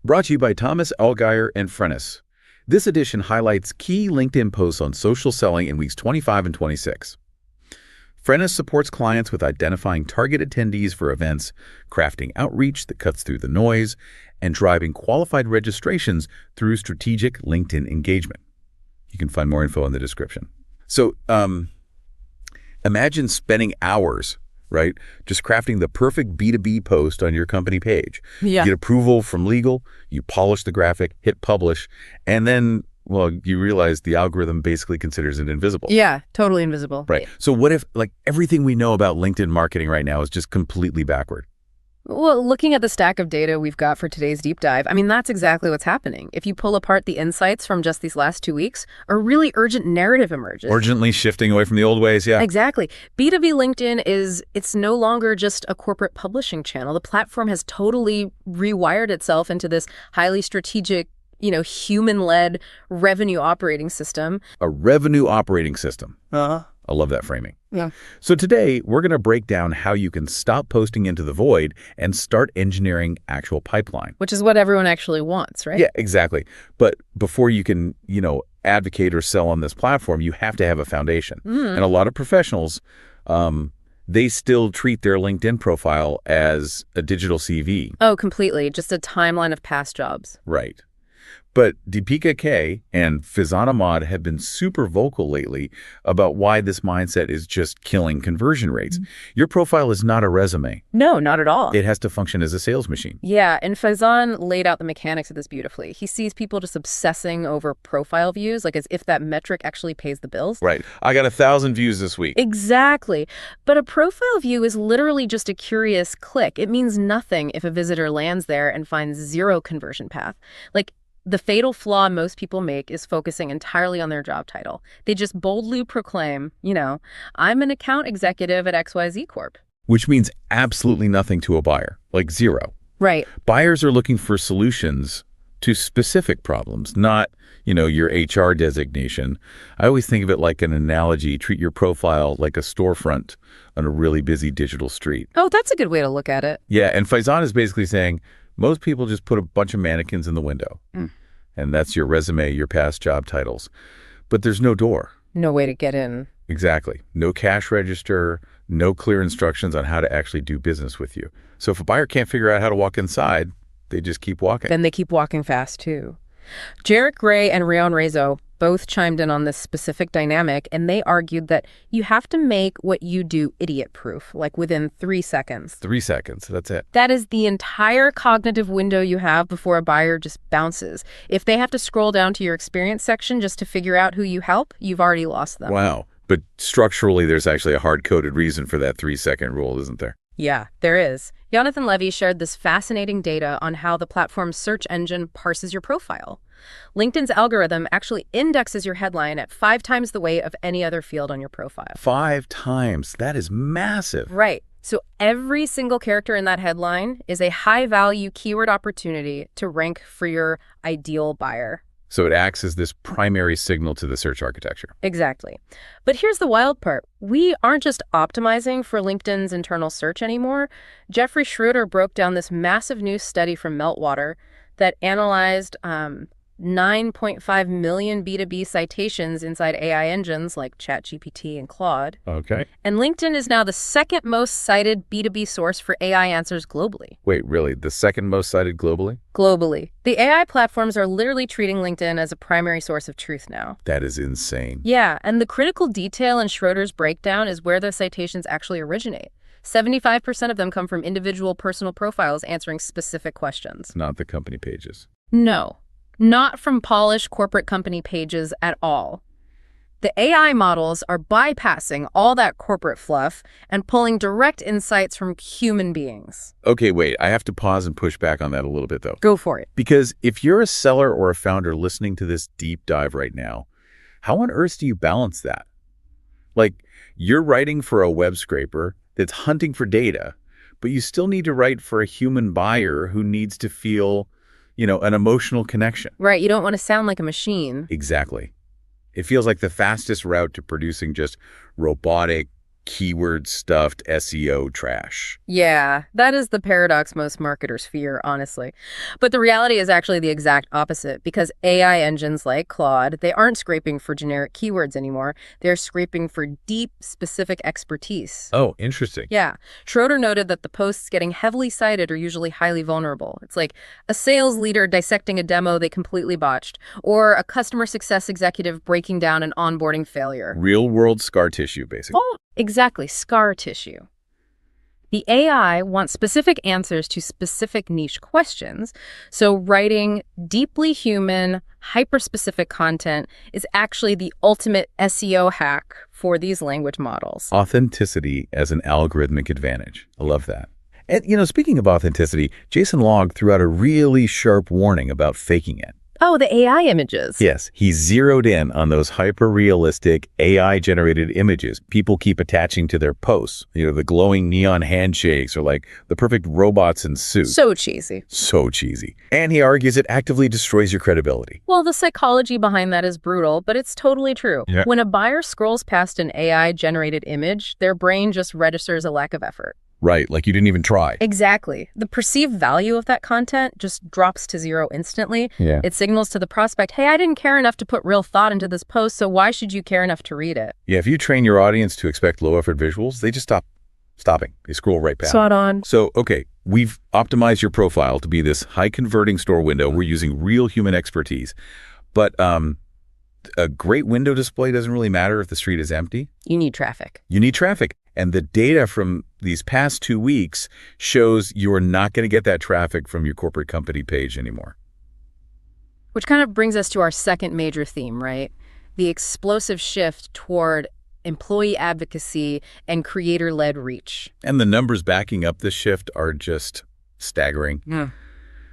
Brought to you by Thomas Allgaier and Frennis. This edition highlights key LinkedIn posts on social selling in weeks 25 and 26. Frennis supports clients with identifying target attendees for events, crafting outreach that cuts through the noise, and driving qualified registrations through strategic LinkedIn engagement. You can find more info in the description. So imagine spending hours, right, just crafting the perfect B2B post on your company page. Yeah. You get approval from legal, you polish the graphic, hit publish, and then, well, you realize the algorithm basically considers it invisible. Yeah, totally invisible. Right. So what if, like, everything we know about LinkedIn marketing right now is just completely backward? Well, looking at the stack of data we've got for today's deep dive, I mean, that's exactly what's happening. If you pull apart the insights from just these last 2 weeks, a really urgent narrative emerges. Urgently shifting away from the old ways, yeah. Exactly. B2B LinkedIn it's no longer just a corporate publishing channel. The platform has totally rewired itself into this highly strategic, human-led revenue operating system. A revenue operating system. Uh-huh. I love that framing. Yeah. So today, we're going to break down how you can stop posting into the void and start engineering actual pipeline. Which is what everyone actually wants, right? Yeah, exactly. But before you can, advocate or sell on this platform, you have to have a foundation. And a lot of professionals, they still treat their LinkedIn profile as a digital CV. Oh, completely. Just a timeline of past jobs. Right. But Deepika K. and Fizana Mod have been super vocal lately about why this mindset is just killing conversion rates. Your profile is not a resume. No, not at all. It has to function as a sales machine. Yeah, and Faizan laid out the mechanics of this beautifully. He sees people just obsessing over profile views, like as if that metric actually pays the bills. Right. I got 1,000 views this week. Exactly. But a profile view is literally just a curious click. It means nothing if a visitor lands there and finds zero conversion path. Like, the fatal flaw most people make is focusing entirely on their job title. They just boldly proclaim, I'm an account executive at XYZ Corp. Which means absolutely nothing to a buyer, like zero. Right. Buyers are looking for solutions to specific problems, not, your HR designation. I always think of it like an analogy. Treat your profile like a storefront on a really busy digital street. Oh, that's a good way to look at it. Yeah, and Faizan is basically saying most people just put a bunch of mannequins in the window. And that's your resume, your past job titles. But there's no door. No way to get in. Exactly. No cash register, no clear instructions on how to actually do business with you. So if a buyer can't figure out how to walk inside, they just keep walking. Then they keep walking fast, too. Jarek Gray and Rion Rezo both chimed in on this specific dynamic, and they argued that you have to make what you do idiot-proof, like within 3 seconds. 3 seconds, that's it. That is the entire cognitive window you have before a buyer just bounces. If they have to scroll down to your experience section just to figure out who you help, you've already lost them. Wow. But structurally, there's actually a hard-coded reason for that 3-second rule, isn't there? Yeah, there is. Jonathan Levy shared this fascinating data on how the platform's search engine parses your profile. LinkedIn's algorithm actually indexes your headline at 5 times the weight of any other field on your profile. 5 times. That is massive. Right. So every single character in that headline is a high-value keyword opportunity to rank for your ideal buyer. So it acts as this primary signal to the search architecture. Exactly. But here's the wild part. We aren't just optimizing for LinkedIn's internal search anymore. Jeffrey Schroeder broke down this massive new study from Meltwater that analyzed 9.5 million B2B citations inside AI engines like ChatGPT and Claude. Okay. And LinkedIn is now the second most cited B2B source for AI answers globally. Wait, really? The second most cited globally? Globally. The AI platforms are literally treating LinkedIn as a primary source of truth now. That is insane. Yeah, and the critical detail in Schroeder's breakdown is where the citations actually originate. 75% of them come from individual personal profiles answering specific questions. Not the company pages. No. Not from polished corporate company pages at all. The AI models are bypassing all that corporate fluff and pulling direct insights from human beings. Okay, wait. I have to pause and push back on that a little bit, though. Go for it. Because if you're a seller or a founder listening to this deep dive right now, how on earth do you balance that? Like, you're writing for a web scraper that's hunting for data, but you still need to write for a human buyer who needs to feel an emotional connection. Right. You don't want to sound like a machine. Exactly. It feels like the fastest route to producing just robotic, keyword-stuffed SEO trash. Yeah, that is the paradox most marketers fear, honestly. But the reality is actually the exact opposite, because AI engines like Claude, they aren't scraping for generic keywords anymore. They're scraping for deep, specific expertise. Oh, interesting. Yeah. Schroeder noted that the posts getting heavily cited are usually highly vulnerable. It's like a sales leader dissecting a demo they completely botched, or a customer success executive breaking down an onboarding failure. Real-world scar tissue, basically. Oh, exactly, scar tissue. The AI wants specific answers to specific niche questions, so writing deeply human, hyper-specific content is actually the ultimate SEO hack for these language models. Authenticity as an algorithmic advantage. I love that. And, speaking of authenticity, Jason Log threw out a really sharp warning about faking it. Oh, the AI images. Yes, he zeroed in on those hyper-realistic AI-generated images people keep attaching to their posts. The glowing neon handshakes or like the perfect robots in suits. So cheesy. So cheesy. And he argues it actively destroys your credibility. Well, the psychology behind that is brutal, but it's totally true. Yeah. When a buyer scrolls past an AI-generated image, their brain just registers a lack of effort. Right, like you didn't even try. Exactly. The perceived value of that content just drops to zero instantly. Yeah. It signals to the prospect, hey, I didn't care enough to put real thought into this post, so why should you care enough to read it? Yeah, if you train your audience to expect low-effort visuals, they just stopping. They scroll right past. Spot on. So, okay, we've optimized your profile to be this high-converting store window. We're using real human expertise. But a great window display doesn't really matter if the street is empty. You need traffic. You need traffic. And the data from these past 2 weeks shows you're not going to get that traffic from your corporate company page anymore. Which kind of brings us to our second major theme, right? The explosive shift toward employee advocacy and creator-led reach. And the numbers backing up this shift are just staggering. Yeah.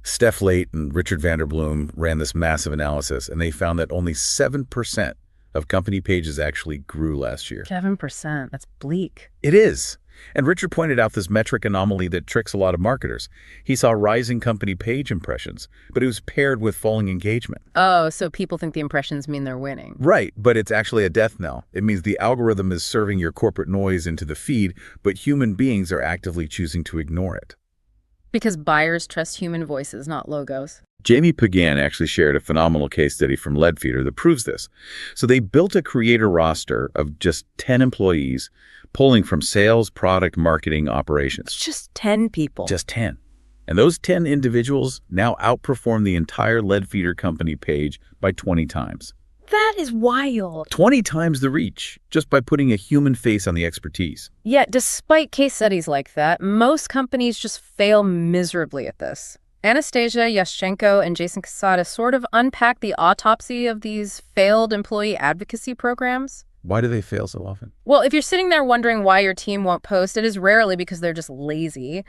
Steph Late and Richard Vanderbloom ran this massive analysis, and they found that only 7% of company pages actually grew last year. 7%. That's bleak. It is. And Richard pointed out this metric anomaly that tricks a lot of marketers. He saw rising company page impressions, but it was paired with falling engagement. Oh, so people think the impressions mean they're winning. Right, but it's actually a death knell. It means the algorithm is serving your corporate noise into the feed, but human beings are actively choosing to ignore it. Because buyers trust human voices, not logos. Jamie Pagan actually shared a phenomenal case study from Leadfeeder that proves this. So they built a creator roster of just 10 employees, pulling from sales, product, marketing, operations. Just 10 people. Just 10. And those 10 individuals now outperform the entire Leadfeeder company page by 20 times. That is wild. 20 times the reach, just by putting a human face on the expertise. Yet, despite case studies like that, most companies just fail miserably at this. Anastasia Yashchenko and Jason Casada sort of unpack the autopsy of these failed employee advocacy programs. Why do they fail so often? Well, if you're sitting there wondering why your team won't post, it is rarely because they're just lazy.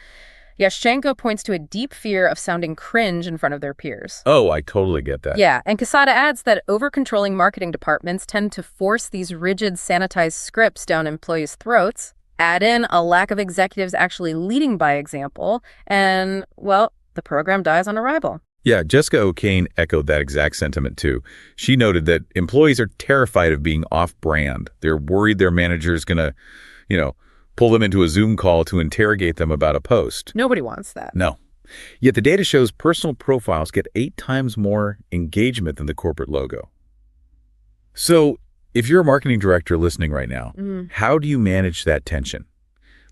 Yashchenko points to a deep fear of sounding cringe in front of their peers. Oh, I totally get that. Yeah, and Casada adds that over-controlling marketing departments tend to force these rigid, sanitized scripts down employees' throats, add in a lack of executives actually leading by example, and, well, the program dies on arrival. Yeah, Jessica O'Kane echoed that exact sentiment too. She noted that employees are terrified of being off-brand. They're worried their manager is going to, pull them into a Zoom call to interrogate them about a post. Nobody wants that. No. Yet the data shows personal profiles get 8 times more engagement than the corporate logo. So if you're a marketing director listening right now, how do you manage that tension?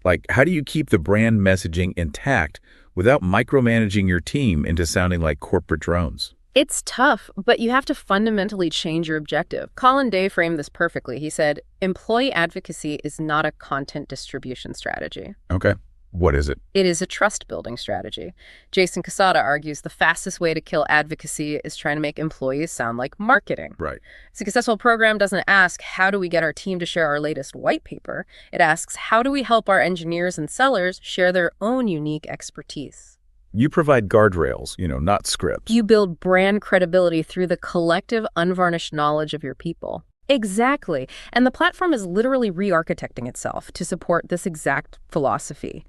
Like, how do you keep the brand messaging intact without micromanaging your team into sounding like corporate drones? It's tough, but you have to fundamentally change your objective. Colin Day framed this perfectly. He said, employee advocacy is not a content distribution strategy. Okay. What is it? It is a trust-building strategy. Jason Casada argues the fastest way to kill advocacy is trying to make employees sound like marketing. Right. A successful program doesn't ask, how do we get our team to share our latest white paper? It asks, how do we help our engineers and sellers share their own unique expertise? You provide guardrails, not scripts. You build brand credibility through the collective, unvarnished knowledge of your people. Exactly. And the platform is literally re-architecting itself to support this exact philosophy.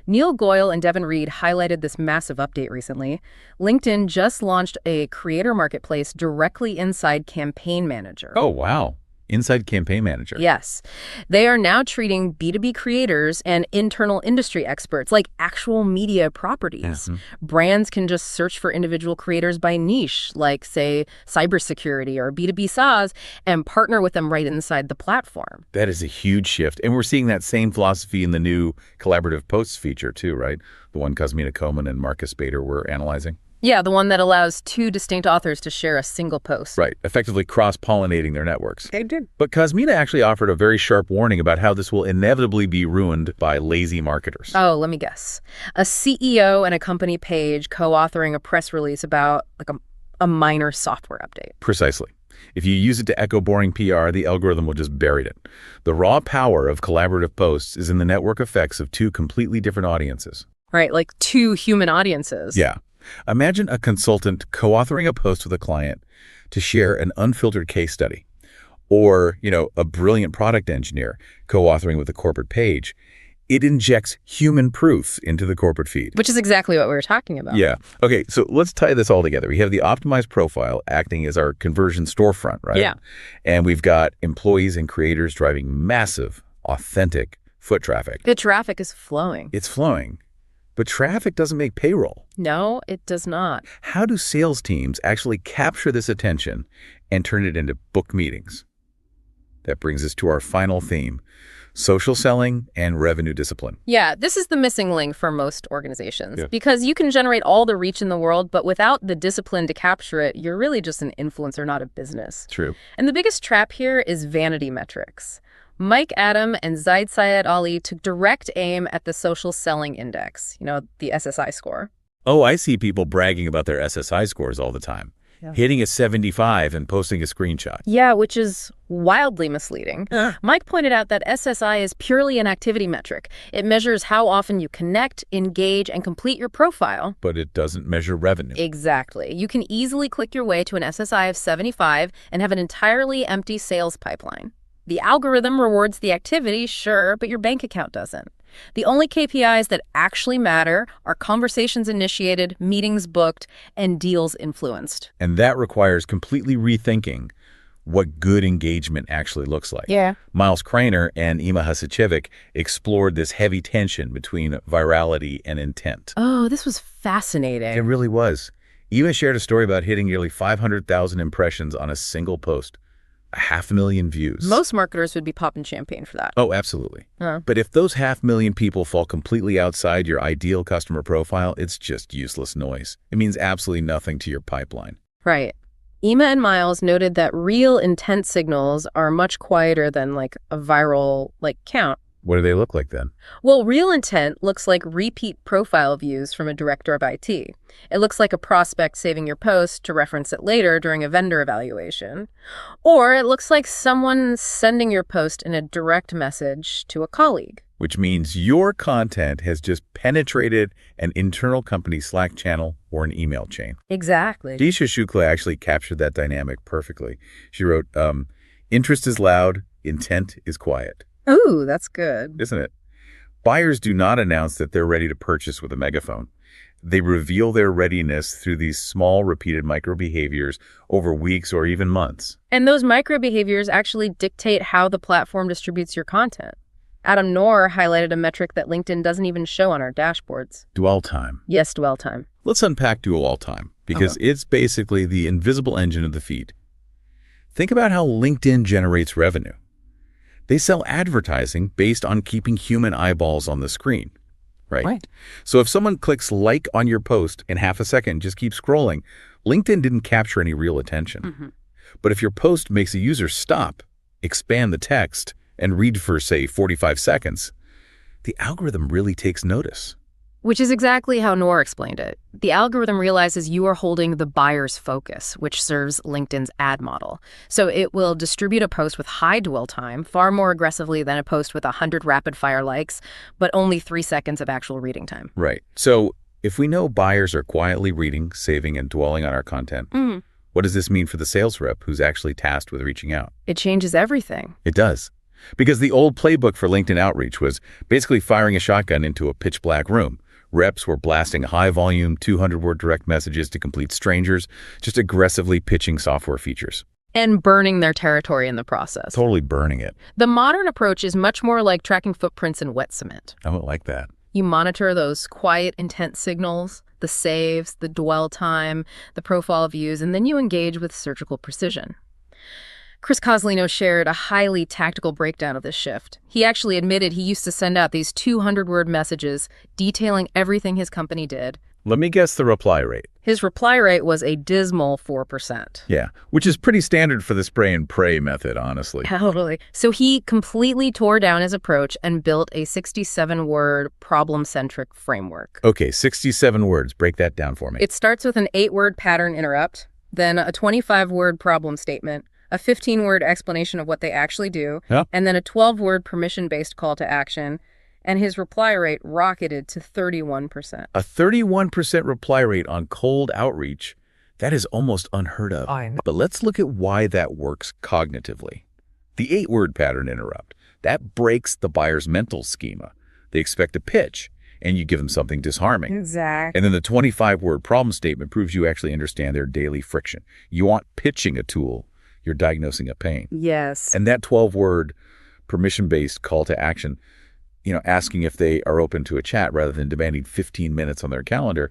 Neil Goyle and Devin Reed highlighted this massive update recently. LinkedIn just launched a creator marketplace directly inside Campaign Manager. Oh, wow. Inside Campaign Manager. Yes. They are now treating B2B creators and internal industry experts like actual media properties. Brands can just search for individual creators by niche, like, say, cybersecurity or B2B SaaS, and partner with them right inside the platform. That is a huge shift. And we're seeing that same philosophy in the new collaborative posts feature too, right? The one Cosmina Coleman and Marcus Bader were analyzing. Yeah, the one that allows two distinct authors to share a single post. Right, effectively cross-pollinating their networks. They did. But Cosmina actually offered a very sharp warning about how this will inevitably be ruined by lazy marketers. Oh, let me guess. A CEO and a company page co-authoring a press release about like a minor software update. Precisely. If you use it to echo boring PR, the algorithm will just bury it. The raw power of collaborative posts is in the network effects of two completely different audiences. Right, like two human audiences. Yeah. Imagine a consultant co-authoring a post with a client to share an unfiltered case study. Or, a brilliant product engineer co-authoring with a corporate page. It injects human proof into the corporate feed. Which is exactly what we were talking about. Yeah. Okay, so let's tie this all together. We have the optimized profile acting as our conversion storefront, right? Yeah. And we've got employees and creators driving massive, authentic foot traffic. The traffic is flowing. It's flowing. But traffic doesn't make payroll. No, it does not. How do sales teams actually capture this attention and turn it into booked meetings? That brings us to our final theme, social selling and revenue discipline. Yeah, this is the missing link for most organizations. Because you can generate all the reach in the world, but without the discipline to capture it, you're really just an influencer, not a business. True. And the biggest trap here is vanity metrics. Mike Adam and Zaid Syed Ali took direct aim at the social selling index, the SSI score. Oh, I see people bragging about their SSI scores all the time. Yeah. Hitting a 75 and posting a screenshot. Yeah, which is wildly misleading. Mike pointed out that SSI is purely an activity metric. It measures how often you connect, engage, and complete your profile. But it doesn't measure revenue. Exactly. You can easily click your way to an SSI of 75 and have an entirely empty sales pipeline. The algorithm rewards the activity, sure, but your bank account doesn't. The only KPIs that actually matter are conversations initiated, meetings booked, and deals influenced. And that requires completely rethinking what good engagement actually looks like. Yeah. Miles Kreiner and Ima Hasicevic explored this heavy tension between virality and intent. Oh, this was fascinating. It really was. Ima shared a story about hitting nearly 500,000 impressions on a single post. 500,000 views. Most marketers would be popping champagne for that. Oh, absolutely. But if those 500,000 people fall completely outside your ideal customer profile, it's just useless noise. It means absolutely nothing to your pipeline. Right. Ima and Miles noted that real intent signals are much quieter than a viral count. What do they look like then? Well, real intent looks like repeat profile views from a director of IT. It looks like a prospect saving your post to reference it later during a vendor evaluation. Or it looks like someone sending your post in a direct message to a colleague. Which means your content has just penetrated an internal company Slack channel or an email chain. Exactly. Disha Shukla actually captured that dynamic perfectly. She wrote, interest is loud, intent is quiet. Ooh, that's good. Isn't it? Buyers do not announce that they're ready to purchase with a megaphone. They reveal their readiness through these small, repeated micro-behaviors over weeks or even months. And those micro-behaviors actually dictate how the platform distributes your content. Adam Noor highlighted a metric that LinkedIn doesn't even show on our dashboards. Dwell time. Yes, dwell time. Let's unpack dwell time, because it's basically the invisible engine of the feed. Think about how LinkedIn generates revenue. They sell advertising based on keeping human eyeballs on the screen, right? So if someone clicks like on your post in half a second, just keep scrolling, LinkedIn didn't capture any real attention. But if your post makes a user stop, expand the text, and read for, say, 45 seconds, the algorithm really takes notice. Which is exactly how Noor explained it. The algorithm realizes you are holding the buyer's focus, which serves LinkedIn's ad model. So it will distribute a post with high dwell time far more aggressively than a post with 100 rapid-fire likes, but only 3 seconds of actual reading time. Right. So if we know buyers are quietly reading, saving, and dwelling on our content, what does this mean for the sales rep who's actually tasked with reaching out? It changes everything. It does. Because the old playbook for LinkedIn outreach was basically firing a shotgun into a pitch-black room. Reps were blasting high-volume, 200-word direct messages to complete strangers, just aggressively pitching software features. And burning their territory in the process. Totally burning it. The modern approach is much more like tracking footprints in wet cement. I don't like that. You monitor those quiet intent signals, the saves, the dwell time, the profile views, and then you engage with surgical precision. Chris Coslino shared a highly tactical breakdown of this shift. He actually admitted he used to send out these 200-word messages detailing everything his company did. Let me guess the reply rate. His reply rate was a dismal 4%. Yeah, which is pretty standard for the spray and pray method, honestly. Totally. So he completely tore down his approach and built a 67-word problem-centric framework. Okay, 67 words. Break that down for me. It starts with an 8-word pattern interrupt, then a 25-word problem statement, a 15-word explanation of what they actually do, and then a 12-word permission-based call to action. And his reply rate rocketed to 31%. A 31% reply rate on cold outreach, that is almost unheard of. But let's look at why that works cognitively. The 8-word pattern interrupt, that breaks the buyer's mental schema. They expect a pitch, and you give them something disarming. Exactly. And then the 25-word problem statement proves you actually understand their daily friction. You aren't pitching a tool, you're diagnosing a pain. Yes. And that 12-word permission-based call to action, asking if they are open to a chat rather than demanding 15 minutes on their calendar,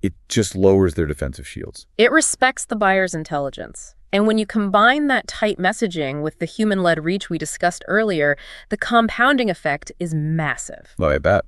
it just lowers their defensive shields. It respects the buyer's intelligence. And when you combine that tight messaging with the human-led reach we discussed earlier, the compounding effect is massive. Well, I bet.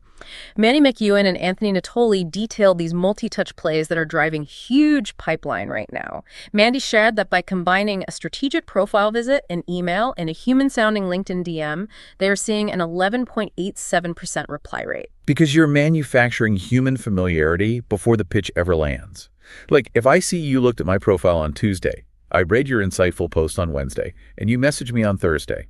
Manny McEwen and Anthony Natoli detailed these multi-touch plays that are driving huge pipeline right now. Mandy shared that by combining a strategic profile visit, an email, and a human-sounding LinkedIn DM, they are seeing an 11.87% reply rate. Because you're manufacturing human familiarity before the pitch ever lands. Like, if I see you looked at my profile on Tuesday, I read your insightful post on Wednesday, and you message me on Thursday,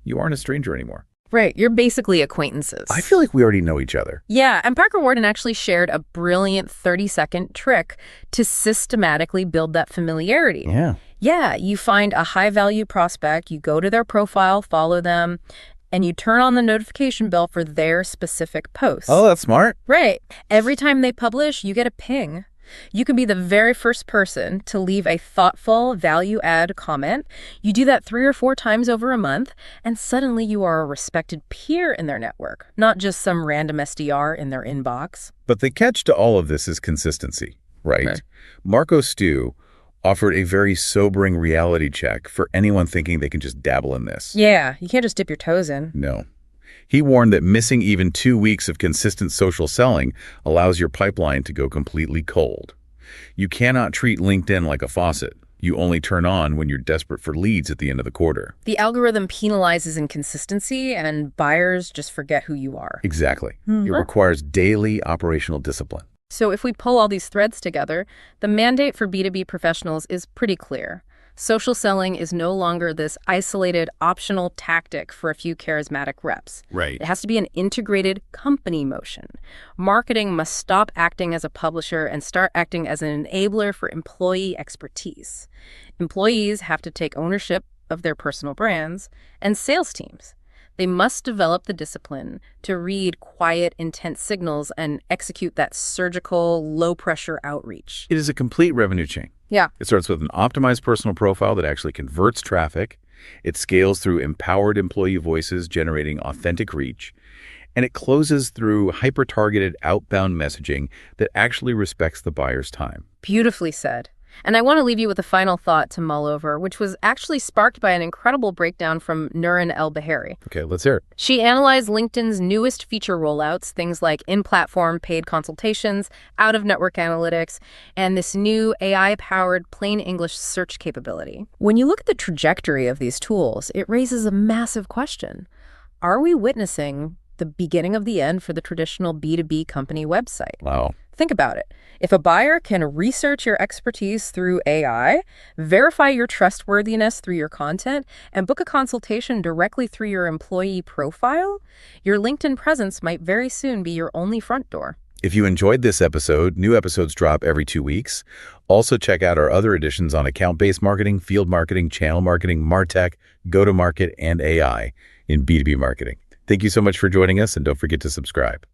you aren't a stranger anymore. Right, you're basically acquaintances. I feel like we already know each other. Yeah, and Parker Warden actually shared a brilliant 30-second trick to systematically build that familiarity. Yeah, you find a high-value prospect, you go to their profile, follow them, and you turn on the notification bell for their specific posts. Oh, that's smart. Right. Every time they publish, you get a ping. You can be the very first person to leave a thoughtful, value-add comment. You do that 3 or 4 times over a month, and suddenly you are a respected peer in their network, not just some random SDR in their inbox. But the catch to all of this is consistency, right? Okay. Marco Stu offered a very sobering reality check for anyone thinking they can just dabble in this. Yeah, you can't just dip your toes in. No. He warned that missing even 2 weeks of consistent social selling allows your pipeline to go completely cold. You cannot treat LinkedIn like a faucet. You only turn on when you're desperate for leads at the end of the quarter. The algorithm penalizes inconsistency, and buyers just forget who you are. Exactly. It requires daily operational discipline. So if we pull all these threads together, the mandate for B2B professionals is pretty clear. Social selling is no longer this isolated, optional tactic for a few charismatic reps. Right. It has to be an integrated company motion. Marketing must stop acting as a publisher and start acting as an enabler for employee expertise. Employees have to take ownership of their personal brands, and sales teams, they must develop the discipline to read quiet, intense signals and execute that surgical, low-pressure outreach. It is a complete revenue chain. Yeah. It starts with an optimized personal profile that actually converts traffic. It scales through empowered employee voices, generating authentic reach. And it closes through hyper-targeted outbound messaging that actually respects the buyer's time. Beautifully said. And I want to leave you with a final thought to mull over, which was actually sparked by an incredible breakdown from Nuran El-Bahari. Okay, let's hear it. She analyzed LinkedIn's newest feature rollouts, things like in-platform paid consultations, out-of-network analytics, and this new AI-powered plain English search capability. When you look at the trajectory of these tools, it raises a massive question. Are we witnessing the beginning of the end for the traditional B2B company website? Wow. Think about it. If a buyer can research your expertise through AI, verify your trustworthiness through your content, and book a consultation directly through your employee profile, your LinkedIn presence might very soon be your only front door. If you enjoyed this episode, new episodes drop every 2 weeks. Also check out our other editions on account-based marketing, field marketing, channel marketing, MarTech, go-to-market, and AI in B2B marketing. Thank you so much for joining us, and don't forget to subscribe.